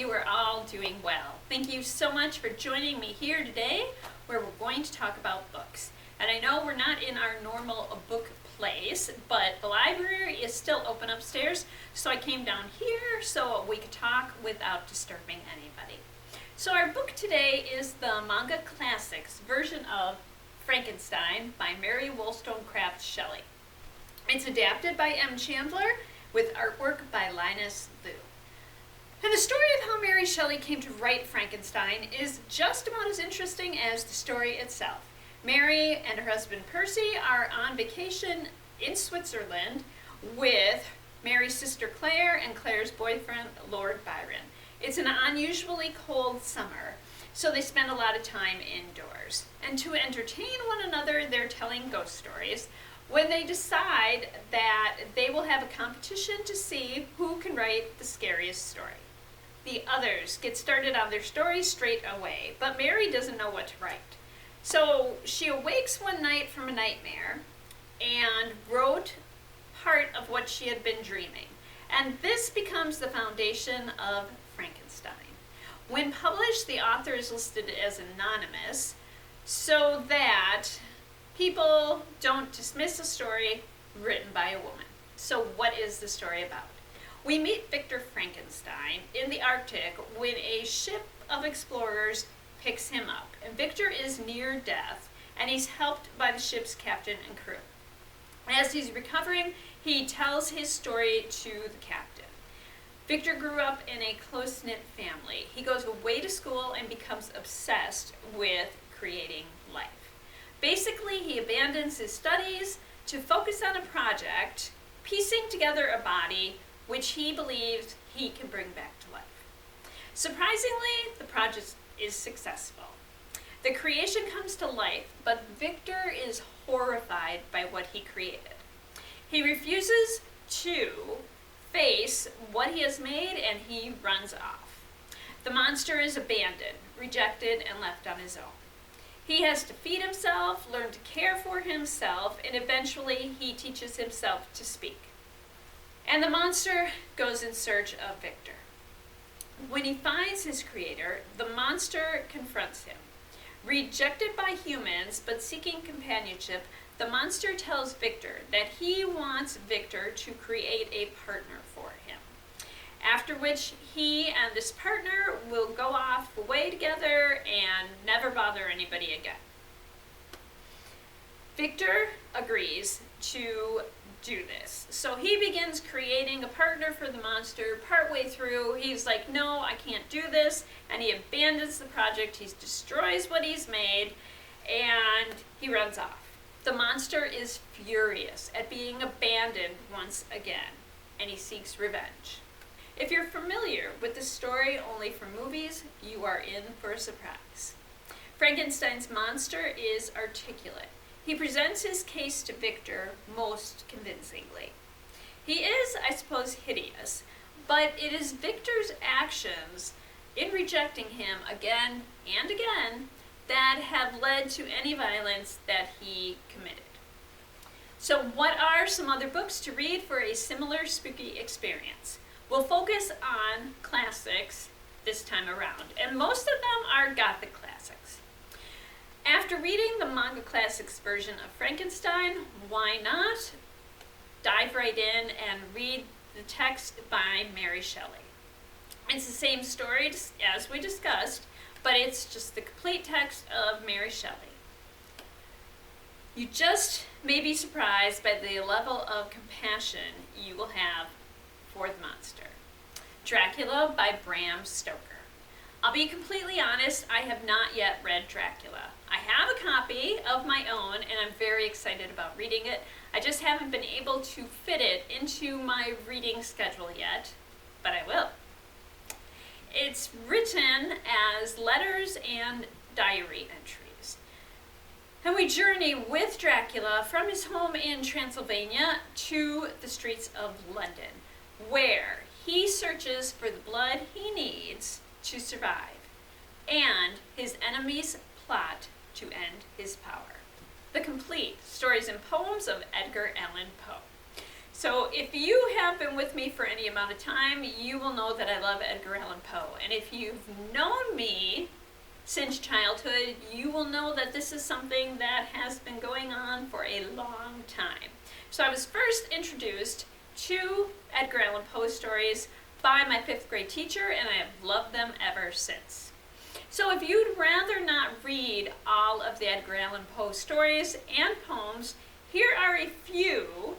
you are all doing well. Thank you so much for joining me here today, where we're going to talk about books. And I know we're not in our normal book place, but the library is still open upstairs, so I came down here so we could talk without disturbing anybody. So our book today is the Manga Classics version of Frankenstein by Mary Shelley. It's adapted by M. Chandler with artwork by Linus Liu. And the story of how Mary Shelley came to write Frankenstein is just about as interesting as the story itself. Mary and her husband Percy are on vacation in Switzerland with Mary's sister Claire and Claire's boyfriend Lord Byron. It's an unusually cold summer, so they spend a lot of time indoors. And to entertain one another, they're telling ghost stories when they decide that they will have a competition to see who can write the scariest story. The others get started on their story straight away, but Mary doesn't know what to write. So she awakes one night from a nightmare and wrote part of what she had been dreaming. And this becomes the foundation of Frankenstein. When published, the author is listed as anonymous so that people don't dismiss a story written by a woman. So what is the story about? We meet Victor Frankenstein in the Arctic when a ship of explorers picks him up. And Victor is near death, and he's helped by the ship's captain and crew. As he's recovering, he tells his story to the captain. Victor grew up in a close-knit family. He goes away to school and becomes obsessed with creating life. Basically, he abandons his studies to focus on a project, piecing together a body which he believes he can bring back to life. Surprisingly, the project is successful. The creation comes to life, but Victor is horrified by what he created. He refuses to face what he has made, and he runs off. The monster is abandoned, rejected, and left on his own. He has to feed himself, learn to care for himself, and eventually he teaches himself to speak. And the monster goes in search of Victor. When he finds his creator, the monster confronts him. Rejected by humans but seeking companionship, the monster tells Victor that he wants Victor to create a partner for him. After which he and this partner will go off away together and never bother anybody again. Victor agrees to do this. So he begins creating a partner for the monster. Partway through, he's like, no, I can't do this. And he abandons the project. He destroys what he's made. And he runs off. The monster is furious at being abandoned once again. And he seeks revenge. If you're familiar with the story only from movies, you are in for a surprise. Frankenstein's monster is articulate. He presents his case to Victor most convincingly. He is, I suppose, hideous, but it is Victor's actions in rejecting him again and again that have led to any violence that he committed. So what are some other books to read for a similar spooky experience? We'll focus on classics this time around, and most of them are Gothic classics. After reading the Manga Classics version of Frankenstein, why not dive right in and read the text by Mary Shelley? It's the same story as we discussed, but it's just the complete text of Mary Shelley. You just may be surprised by the level of compassion you will have for the monster. Dracula by Bram Stoker. I'll be completely honest, I have not yet read Dracula. I have a copy of my own, and I'm very excited about reading it. I just haven't been able to fit it into my reading schedule yet, but I will. It's written as letters and diary entries. And we journey with Dracula from his home in Transylvania to the streets of London, where he searches for the blood he needs to survive, and his enemies plot to end his power. The complete stories and poems of Edgar Allan Poe. So if you have been with me for any amount of time, you will know that I love Edgar Allan Poe. And if you've known me since childhood, you will know that this is something that has been going on for a long time. So I was first introduced to Edgar Allan Poe stories by my 5th grade teacher, and I have loved them ever since. So if you'd rather not read all of the Edgar Allan Poe stories and poems, here are a few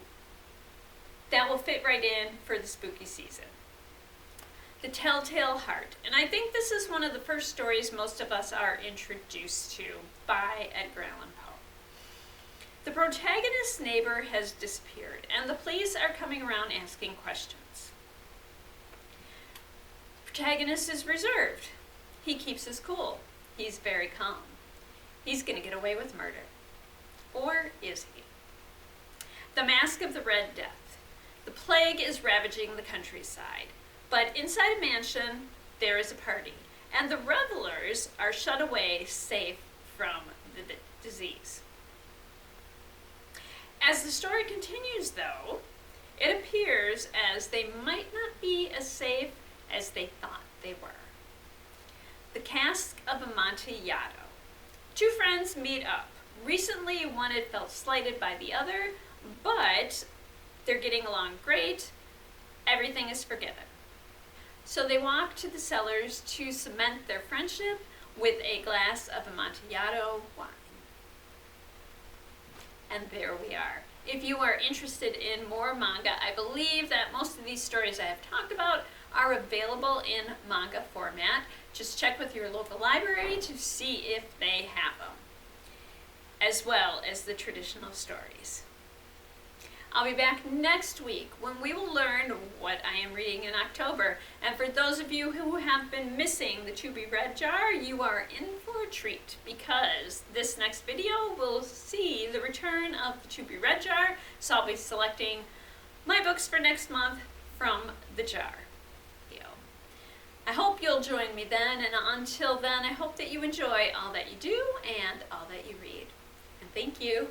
that will fit right in for the spooky season. The Telltale Heart. And I think this is one of the first stories most of us are introduced to by Edgar Allan Poe. The protagonist's neighbor has disappeared, and the police are coming around asking questions. The protagonist is reserved. He keeps his cool. He's very calm. He's going to get away with murder. Or is he? The Mask of the Red Death. The plague is ravaging the countryside, but inside a mansion there is a party, and the revelers are shut away safe from the disease. As the story continues, though, it appears as they might not be as safe as they thought they were. The Cask of Amontillado. 2 friends meet up. Recently, one had felt slighted by the other, but they're getting along great. Everything is forgiven. So they walk to the cellars to cement their friendship with a glass of Amontillado wine. And there we are. If you are interested in more manga, I believe that most of these stories I have talked about are available in manga format. Just check with your local library to see if they have them, as well as the traditional stories. I'll be back next week when we will learn what I am reading in October. And for those of you who have been missing the To Be Read jar, you are in for a treat, because this next video will see the return of the To Be Read jar. So I'll be selecting my books for next month from the jar. I hope you'll join me then, and until then, I hope that you enjoy all that you do and all that you read. And thank you.